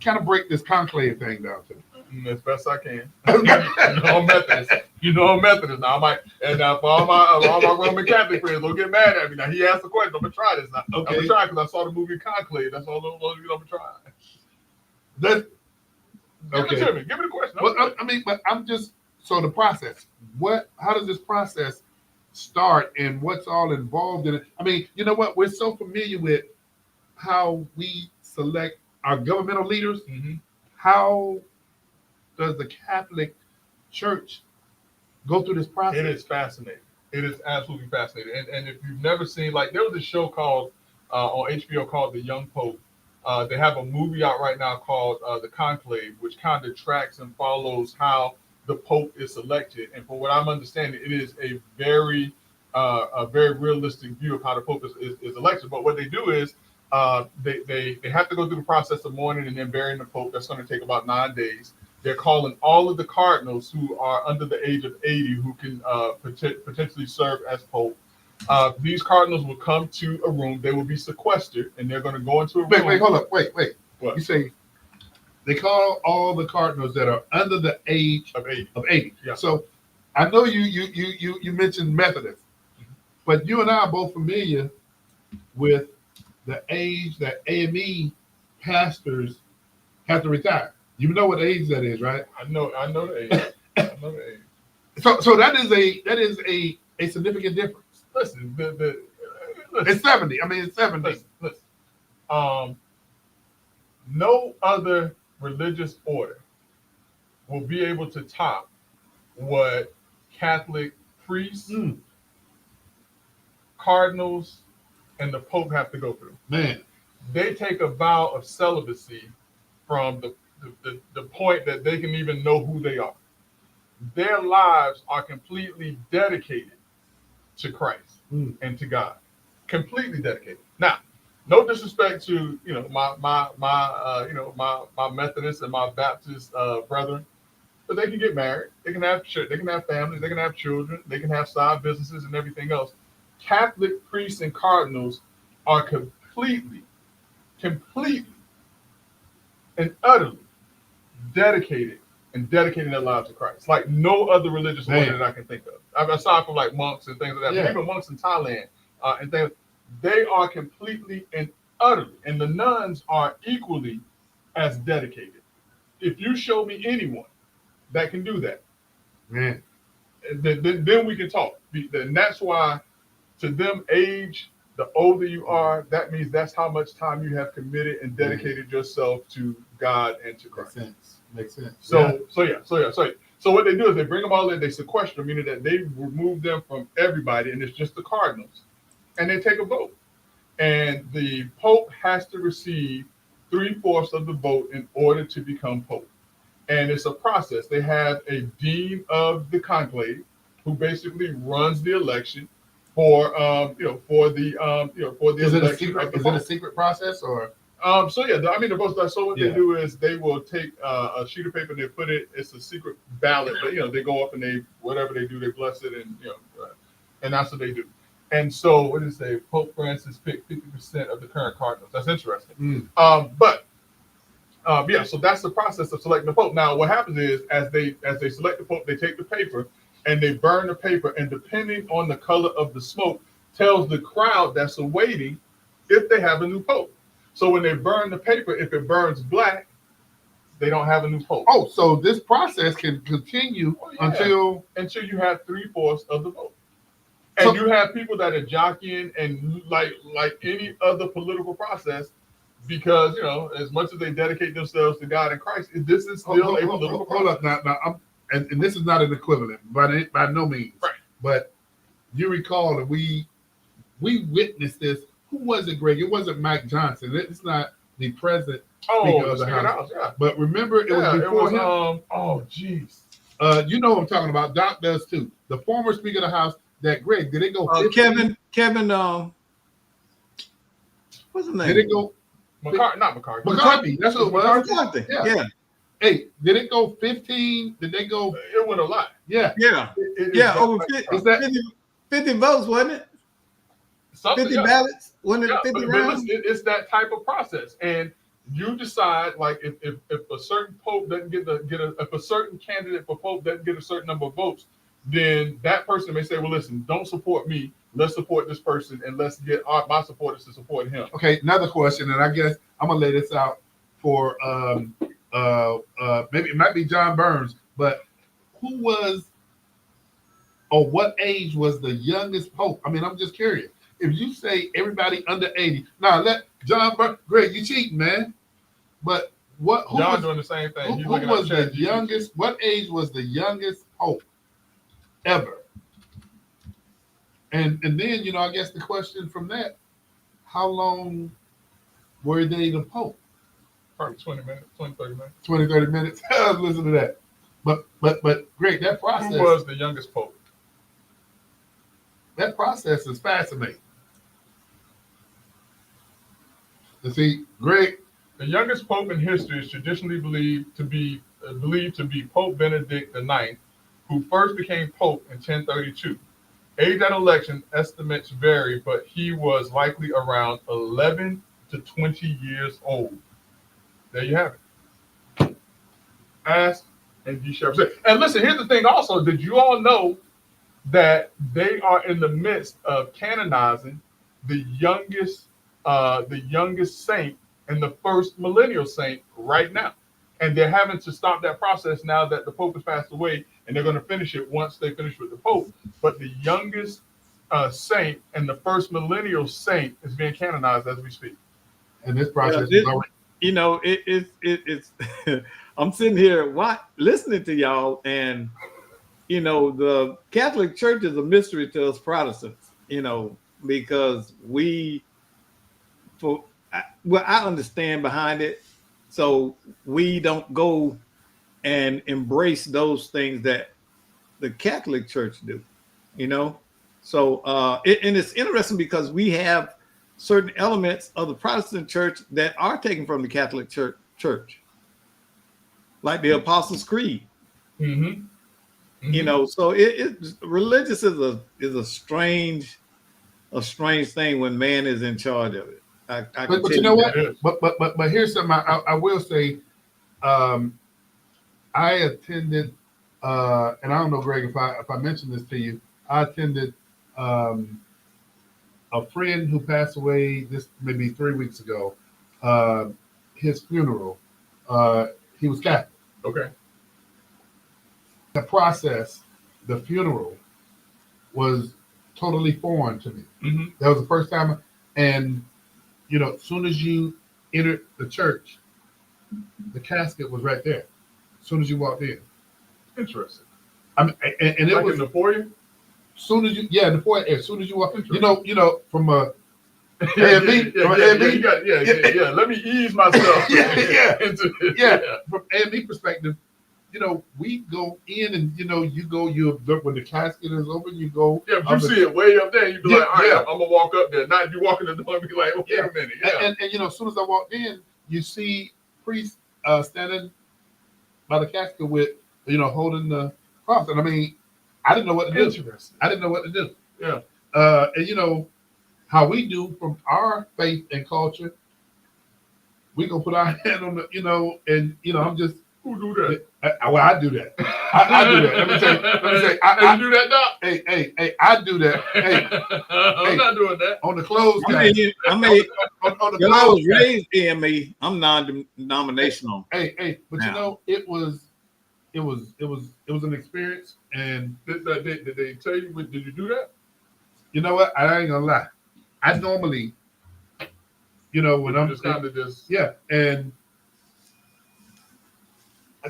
kind of break this conclave thing down to me. As best I can. You know I'm Methodist. You know I'm Methodist. Now I might, and now for all my Roman Catholic friends, don't get mad at me. Now he asked the question. I'm gonna try this. Now. Okay. I'm gonna try because I saw the movie Conclave. That's all I'm gonna try. That's Give okay. it to me. Give me the question. Well, I mean, but I'm just so the process. How does this process start, and what's all involved in it? I mean, you know what? We're so familiar with how we select our governmental leaders. Mhm. How does the Catholic Church go through this process? It is fascinating. It is absolutely fascinating. And if you've never seen, like, there was a show called on HBO called The Young Pope. They have a movie out right now called The Conclave, which kind of tracks and follows how the Pope is selected. And for what I'm understanding, it is a very realistic view of how the Pope is elected. But what they do is they have to go through the process of mourning and then burying the Pope. That's going to take about 9 days. They're calling all of the cardinals who are under the age of 80 who can potentially serve as Pope. These cardinals will come to a room. They will be sequestered, and they're going to go into a room. Wait, hold up. Wait. What? You say they call all the cardinals that are under the age Of 80. of 80. Yeah. So I know you mentioned Methodist, but you and I are both familiar with the age that AME pastors have to retire. You know what age that is, right? I know the age. I know the age. So that is a significant difference. Listen, listen. It's 70. I mean, it's 70. Listen. No other religious order will be able to top what Catholic priests, cardinals, and the Pope have to go through. Man, They take a vow of celibacy from the point that they can even know who they are. Their lives are completely dedicated to Christ and to God, completely dedicated. Now, no disrespect to my Methodist and my Baptist brethren, but they can get married, they can have families, they can have children, they can have side businesses and everything else. Catholic priests and cardinals are completely and utterly dedicating their lives to Christ, like no other religious order that I can think of, aside from like monks and things like that. Yeah. But even monks in Thailand and things, they are completely and utterly, and the nuns are equally as dedicated. If you show me anyone that can do that, man, then we can talk. And that's why, to them, age, the older you are, that means that's how much time you have committed and dedicated yourself to God and to Christ. Makes sense. So what they do is they bring them all in, they sequester, meaning that they remove them from everybody, and it's just the cardinals, and they take a vote. And the Pope has to receive 3/4 of the vote in order to become Pope. And it's a process. They have a dean of the conclave who basically runs the election for the Is it a election secret? of the Is it a Pope. secret process or? So what they do is they will take a sheet of paper and they put it. It's a secret ballot, but they go up and they whatever they do, they bless it, and and that's what they do. And so what did it say? Pope Francis picked 50% of the current cardinals. That's interesting. So that's the process of selecting the Pope. Now, what happens is as they select the Pope, they take the paper and they burn the paper, and depending on the color of the smoke, tells the crowd that's awaiting if they have a new Pope. So when they burn the paper, if it burns black, they don't have a new Pope. Oh, so this process can continue until you have 3/4 of the vote. And you have people that are jockeying and like any other political process, because as much as they dedicate themselves to God and Christ, this is still a political process. Hold up now. And this is not an equivalent by no means. Right. But you recall that we witnessed this. Who was it, Greg? It wasn't Mike Johnson. It's not the present Speaker of the House. Yeah. But remember, it was before him. Oh, jeez. You know what I'm talking about. Doc does too. The former Speaker of the House. That Greg, did it go? Kevin. What's his name? Did it go? Not McCarthy. McCarthy. That's what it was. McCarthy. Yeah. Hey, did it go 15? Did they go? It went a lot. Yeah. Over 50 votes, wasn't it? 50 ballots? Wasn't it 50 rounds? It's that type of process. And you decide, like, if a certain pope doesn't if a certain candidate for pope doesn't get a certain number of votes, then that person may say, well, listen, don't support me. Let's support this person, and let's get my supporters to support him. Okay, another question, and I guess I'm gonna lay this out for maybe it might be John Burns, but who was or what age was the youngest pope? I mean, I'm just curious. If you say everybody under 80, now let John Burns, Greg, you cheating, man. But who Y'all was, doing the same thing. who was the youngest? What age was the youngest pope ever? And then, you know, I guess the question from that, how long were they the pope? Probably 20 minutes, 20, 30 minutes. 20, 30 minutes. Listen to that. But great, that process. Who was the youngest pope? That process is fascinating. You see, Greg. The youngest pope in history is traditionally believed to be Pope Benedict IX, who first became pope in 1032. Age at election estimates vary, but he was likely around 11 to 20 years old. There you have it. Ask and ye shall receive. And listen, here's the thing also. Did you all know that they are in the midst of canonizing the youngest saint and the first millennial saint right now? And they're having to stop that process now that the Pope has passed away, and they're going to finish it once they finish with the Pope. But the youngest saint and the first millennial saint is being canonized as we speak. And this process is already. You know, it's I'm sitting here listening to y'all, and you know, the Catholic Church is a mystery to us Protestants, you know, because I understand behind it, so we don't go and embrace those things that the Catholic Church do, you know. So and it's interesting because we have certain elements of the Protestant Church that are taken from the Catholic Church, like the Apostles' Creed. Mm-hmm. Mm-hmm. You know, so religious is a strange thing when man is in charge of it. But you know what? But here's something I will say. I attended, and I don't know, Greg, if I mentioned this to you, I attended a friend who passed away this maybe 3 weeks ago. His funeral. He was Catholic. Okay. The process, the funeral, was totally foreign to me. Mm-hmm. That was the first time, and you know, as soon as you entered the church, the casket was right there. As soon as you walked in. Interesting. I mean, and it like was in the foyer. As soon as you, in the foyer. As soon as you walk, you know, from a yeah. Let me ease myself. Into this. From A&B perspective, you know, we go in and you observe when the casket is open. You go. Yeah, but you see it way up there. You be like, all right, I'm gonna walk up there. Not if you walk in the door and be like, wait a minute. Yeah. And you know, as soon as I walked in, you see priests standing by the casket with, you know, holding the cross. And I mean, I didn't know what to do. I didn't know what to do. Yeah. And you know how we do from our faith and culture, we gonna put our hand on the, you know, and you know, I'm just. Who do that? I do that. I do that. Let me say. You do that, Doc? Hey, I do that. I'm not doing that. On the clothes. I was raised AME. I'm non-denominational. Hey, but you know, it was an experience. And did they tell you? Did you do that? You know what? I ain't gonna lie. I normally, you know, when I'm just kind of just and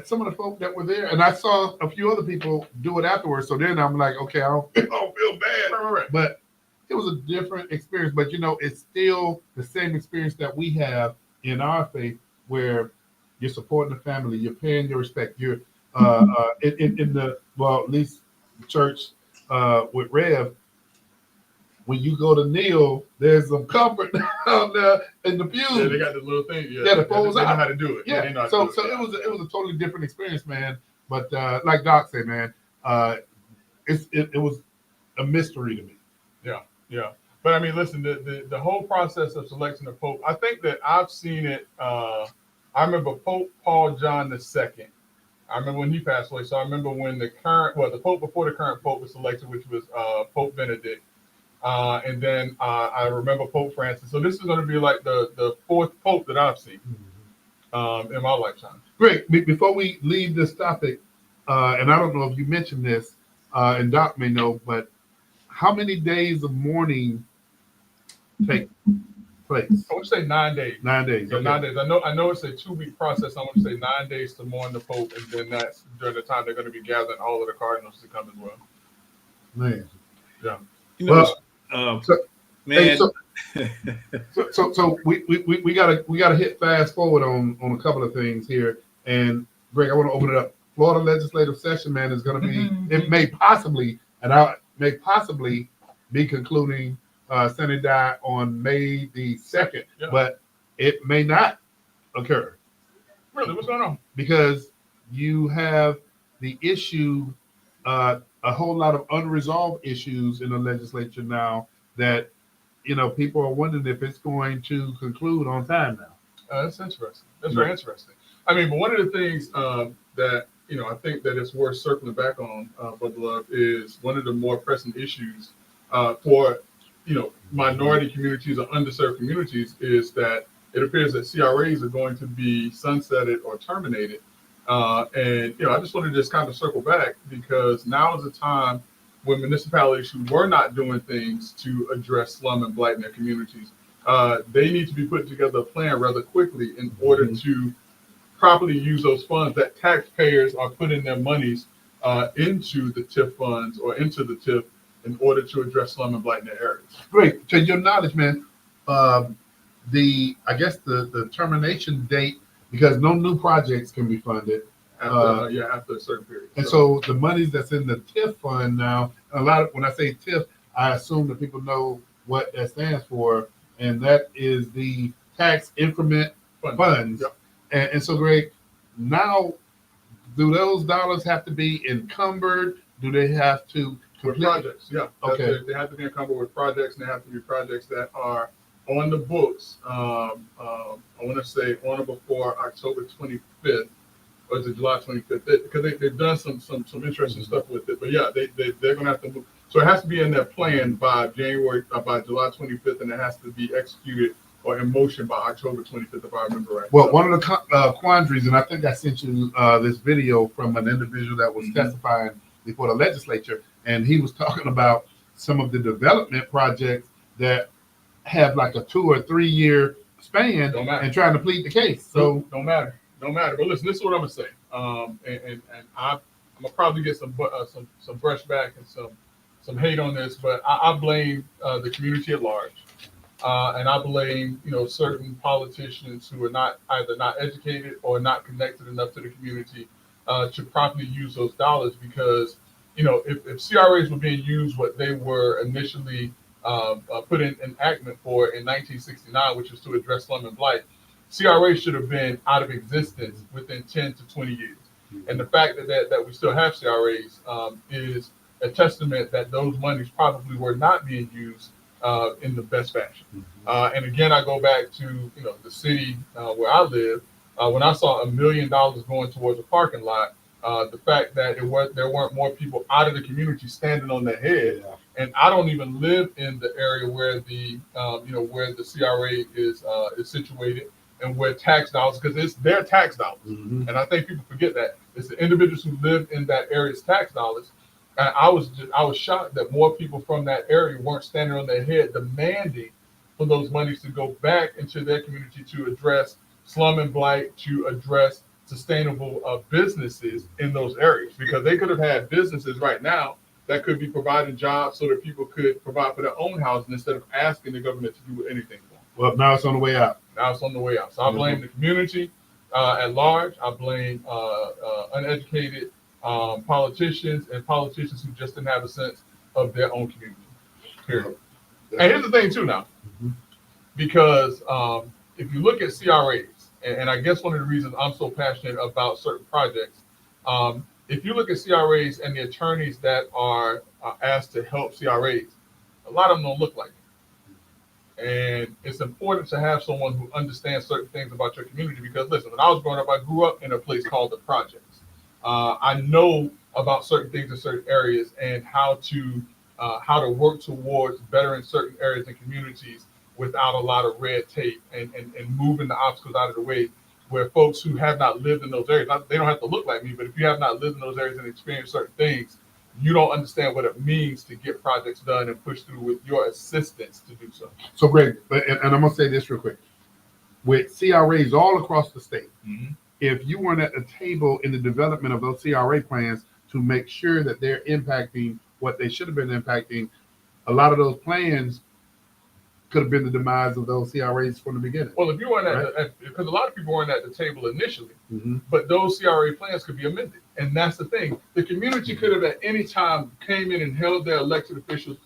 some of the folk that were there, and I saw a few other people do it afterwards. So then I'm like, okay, I don't feel bad. Right. But it was a different experience. But you know, it's still the same experience that we have in our faith, where you're supporting the family, you're paying your respect, you're in the at least the church with Rev. When you go to kneel, there's some comfort down there in the pews. Yeah, they got the little thing. Yeah, the folds they know out. how to do it. Yeah, so it was a totally different experience, man. But like Doc said, man, it was a mystery to me. Yeah. But I mean, listen, the whole process of selection of Pope, I think that I've seen it. I remember Pope Paul John II. I remember when he passed away. So I remember when the Pope before the current Pope was selected, which was Pope Benedict. And then I remember Pope Francis. So this is going to be like the fourth Pope that I've seen in my lifetime. Great. Before we leave this topic, and I don't know if you mentioned this, and Doc may know, but how many days of mourning take place? I would say 9 days. 9 days. Yeah, Okay. 9 days. I know it's a 2-week process. I want to say 9 days to mourn the Pope, and then that's during the time they're going to be gathering all of the cardinals to come as well. Man. Yeah. You know, So- man. Hey, so we gotta hit fast forward on a couple of things here. And Greg, I want to open it up. Florida legislative session, man, is going to be. It may possibly be concluding Senate on May the 2nd, Yeah. but it may not occur Really, what's going on? because you have the issue, a whole lot of unresolved issues in the legislature now that, people are wondering if it's going to conclude on time now. That's interesting. That's very interesting. I mean, but one of the things that I think that it's worth circling back on, Brother Love, is one of the more pressing issues for minority communities or underserved communities is that it appears that CRAs are going to be sunsetted or terminated. And I just want to just kind of circle back because now is the time when municipalities who were not doing things to address slum and blight in their communities, they need to be putting together a plan rather quickly in order to properly use those funds that taxpayers are putting their monies into the TIF funds or into the TIF in order to address slum and blight in their areas. Great. To your knowledge, man, I guess the termination date, because no new projects can be funded. After a certain period. And so the monies that's in the TIF fund now, when I say TIF, I assume that people know what that stands for, and that is the tax increment funds. Yep. And so, Greg, now, do those dollars have to be encumbered? Do they have to With projects, yeah. Okay. They have to be encumbered with projects, and they have to be projects that are on the books. I want to say on or before October 25th, or is it July 25th? Because they've done some interesting stuff with it. But yeah, they're going to have to move. So it has to be in their plan by July 25th, and it has to be executed or in motion by October 25th, if I remember right. Well, one of the quandaries, and I think I sent you this video from an individual that was testifying before the legislature, and he was talking about some of the development projects that have like a 2 or 3 year span and trying to plead the case. So don't matter. But listen, this is what I'm gonna say. And I'm gonna probably get some brushback and some hate on this, but I blame the community at large. And I blame, certain politicians who are either not educated or not connected enough to the community to properly use those dollars. Because, if CRAs were being used what they were initially put in enactment for in 1969, which is to address slum and blight, CRAs should have been out of existence within 10 to 20 years. And the fact that we still have CRAs is a testament that those monies probably were not being used in the best fashion. And again, I go back to the city where I live. When I saw $1 million going towards a parking lot, the fact that there weren't more people out of the community standing on their head. And I don't even live in the area where the CRA is situated and where tax dollars, because it's their tax dollars. And I think people forget that it's the individuals who live in that area's tax dollars. And I was shocked that more people from that area weren't standing on their head demanding for those monies to go back into their community to address slum and blight, to address sustainable businesses in those areas, because they could have had businesses right now that could be providing jobs so that people could provide for their own housing instead of asking the government to do anything for them. Well, now it's on the way out. So I blame the community at large. I blame uneducated politicians and politicians who just didn't have a sense of their own community. Period. And here's the thing too now, because if you look at CRAs, and I guess one of the reasons I'm so passionate about certain projects, if you look at CRAs and the attorneys that are asked to help CRAs, a lot of them don't look like it. And it's important to have someone who understands certain things about your community because, listen, when I was growing up, I grew up in a place called the Projects. I know about certain things in certain areas and how to work towards bettering certain areas and communities without a lot of red tape and moving the obstacles out of the way, where folks who have not lived in those areas, they don't have to look like me, but if you have not lived in those areas and experienced certain things, you don't understand what it means to get projects done and push through with your assistance to do so. So, Greg, and I'm going to say this real quick. With CRAs all across the state, if you weren't at the table in the development of those CRA plans to make sure that they're impacting what they should have been impacting, a lot of those plans could have been the demise of those CRAs from the beginning. Well, if you weren't because a lot of people weren't at the table initially, but those CRA plans could be amended. And that's the thing. The community could have at any time came in and held their elected officials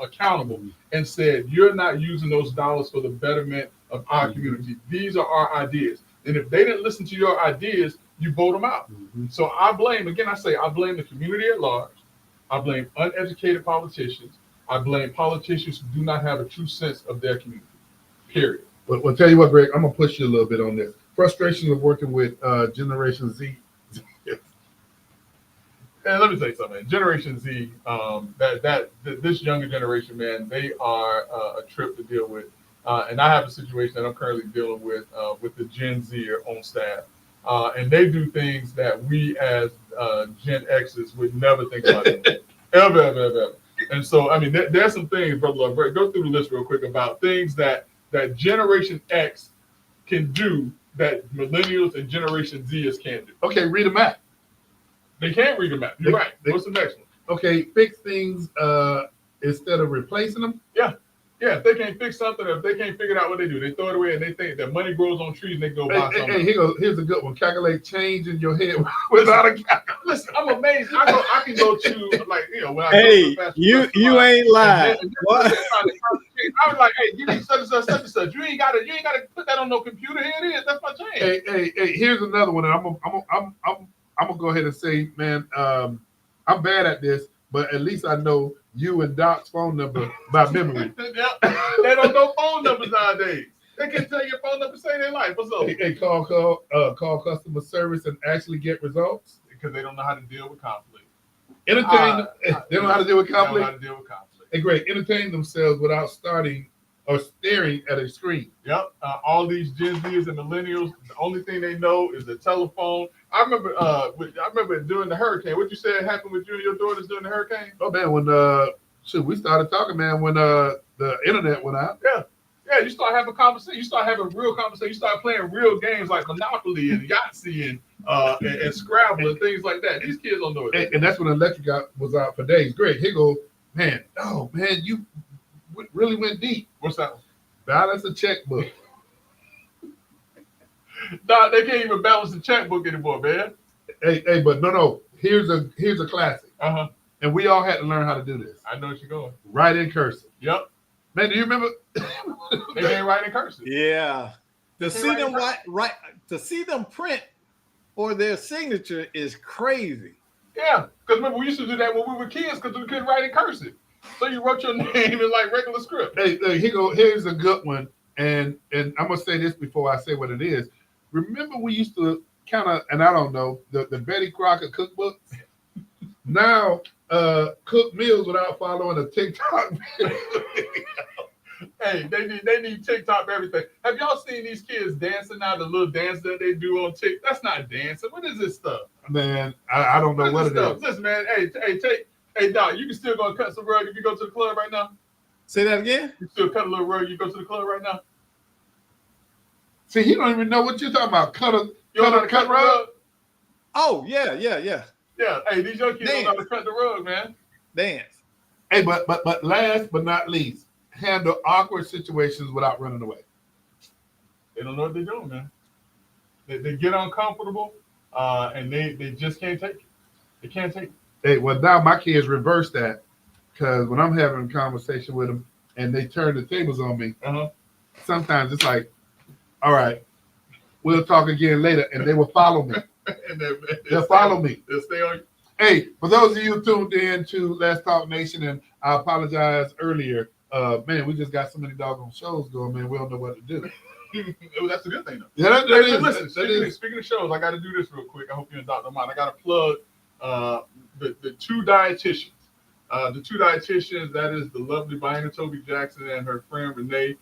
accountable and said, you're not using those dollars for the betterment of our community. These are our ideas. And if they didn't listen to your ideas, you vote them out. So I blame the community at large. I blame uneducated politicians. I blame politicians who do not have a true sense of their community, period. But I'll tell you what, Greg, I'm going to push you a little bit on this. Frustration of working with Generation Z. And let me tell you something, man. Generation Z, this younger generation, man, they are a trip to deal with. And I have a situation that I'm currently dealing with the Gen Z on staff. And they do things that we as Gen X's would never think about doing. Ever. And so, I mean, there's some things, Brother Lord, go through the list real quick about things that Generation X can do that millennials and Generation Zers can't do. Okay, read a map. They can't read a map. You're right. What's the next one? Okay, fix things instead of replacing them. Yeah, if they can't fix something, if they can't figure out what they do, they throw it away and they think that money grows on trees and they go buy something. Here's a good one. Calculate change in your head without a calculator. Listen, I'm amazed. I can go to, like, when I Hey, go to you ain't lying. What? I was like, hey, give me such and such. You ain't gotta put that on no computer. Here it is. That's my change. Hey, here's another one. And I'm gonna go ahead and say, man, I'm bad at this, but at least I know you and Doc's phone number by memory. They don't know phone numbers nowadays. They can tell your phone number, say their life. What's up? Hey, call customer service and actually get results because they don't know how to deal with conflict. They don't know how to deal with conflict. They don't know how to deal with conflict. Hey, great. Entertain themselves without starting or staring at a screen. Yep. All these Gen Zers and millennials, the only thing they know is the telephone. I remember during the hurricane. What you said happened with you and your daughters during the hurricane? Oh man, when we started talking, man, when the internet went out. Yeah, you start having conversation. You start having real conversation. You start playing real games like Monopoly and Yahtzee and Scrabble and things like that. These kids don't know it. And that's when electric was out for days. Great. Here go, man. Oh man, you really went deep. What's that? Balance a checkbook. Nah, they can't even balance the checkbook anymore, man. Hey, but no. Here's a classic. And we all had to learn how to do this. I know what you're going. Write in cursive. Yep. Man, do you remember? They can't write in cursive. Yeah. To see them print or their signature is crazy. Yeah, because remember we used to do that when we were kids because we couldn't write in cursive. So you wrote your name in like regular script. Hey, here's a good one. And I'm gonna say this before I say what it is. Remember we used to kind of, and I don't know, the Betty Crocker cookbooks. Now cook meals without following a TikTok video. Hey, they need TikTok for everything. Have y'all seen these kids dancing now? The little dance that they do on TikTok. That's not dancing. What is this stuff? Man, I don't know what it is. Listen, man. Hey, Doc, you can still go and cut some rug if you go to the club right now. Say that again. You still cut a little rug. You go to the club right now. See, he don't even know what you're talking about. Cut rug. Oh yeah. Yeah. Hey, these young kids don't know how to cut the rug, man. Dance. Hey, but last but not least, handle awkward situations without running away. They don't know what they're doing, man. They get uncomfortable, and they just can't take it. They can't take it. Hey, well, now my kids reverse that because when I'm having a conversation with them and they turn the tables on me, sometimes it's like, all right, we'll talk again later, and they will follow me. And they'll follow me. They'll stay on you. Hey, for those of you tuned in to Let's Talk Nation, and I apologize earlier, man, we just got so many doggone shows going, man. We don't know what to do. Oh, that's a good thing, though. Yeah, that Hey, is. listen, That is. speaking of shows, I got to do this real quick. I hope you and Dr. Mind. I got to plug the two dietitians. The two dietitians, that is the lovely Bianca Toby Jackson and her friend Renee.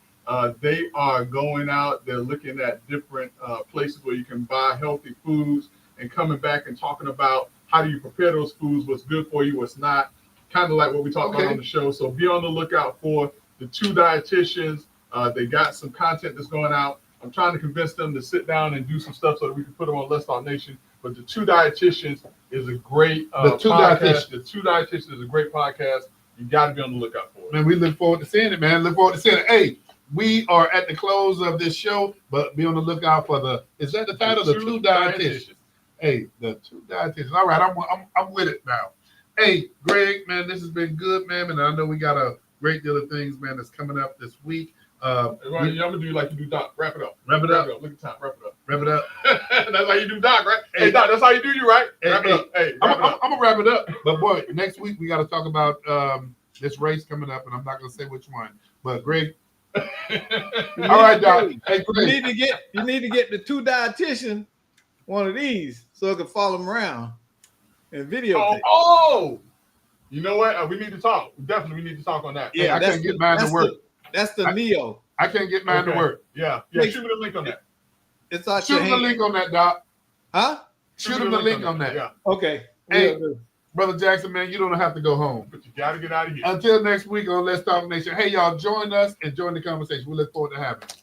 They are going out. They're looking at different places where you can buy healthy foods and coming back and talking about how do you prepare those foods, what's good for you, what's not. Kind of like what we talked about on the show. So be on the lookout for the two dietitians. They got some content that's going out. I'm trying to convince them to sit down and do some stuff so that we can put them on Let's Talk Nation. But the two dietitians is a great podcast. The two dietitians is a great podcast. You got to be on the lookout for it. Man, we look forward to seeing it, man. Look forward to seeing it. Hey, we are at the close of this show, but be on the lookout for is that the title? The two dietitians. Hey, the two dietitians. All right, I'm with it now. Hey, Greg, man, this has been good, man. And I know we got a great deal of things, man, that's coming up this week. I'm gonna do like you do, Doc. Wrap it up. Wrap it up. Look at time. Wrap it up. Wrap it up. That's how you do, Doc, right? Hey, Doc, that's how you do you, right? Wrap it up. Hey, I'm gonna wrap it up. But boy, next week we got to talk about this race coming up, and I'm not gonna say which one. But Greg. All right, Doc. Hey, Greg. You need to get the two dietitian one of these so it can follow them around and videotape. Oh, you know what? We need to talk. Definitely, we need to talk on that. Yeah, I can't get mine to work. That's the Neo. I can't get mine to work. Yeah. Shoot me the link on that. It's out Shoot him the link on that, Doc. Huh? Shoot him the link on that. Yeah. Okay. Hey, Brother Jackson, man, you don't have to go home. But you got to get out of here. Until next week on Let's Talk Nation. Hey, y'all, join us and join the conversation. We look forward to having you.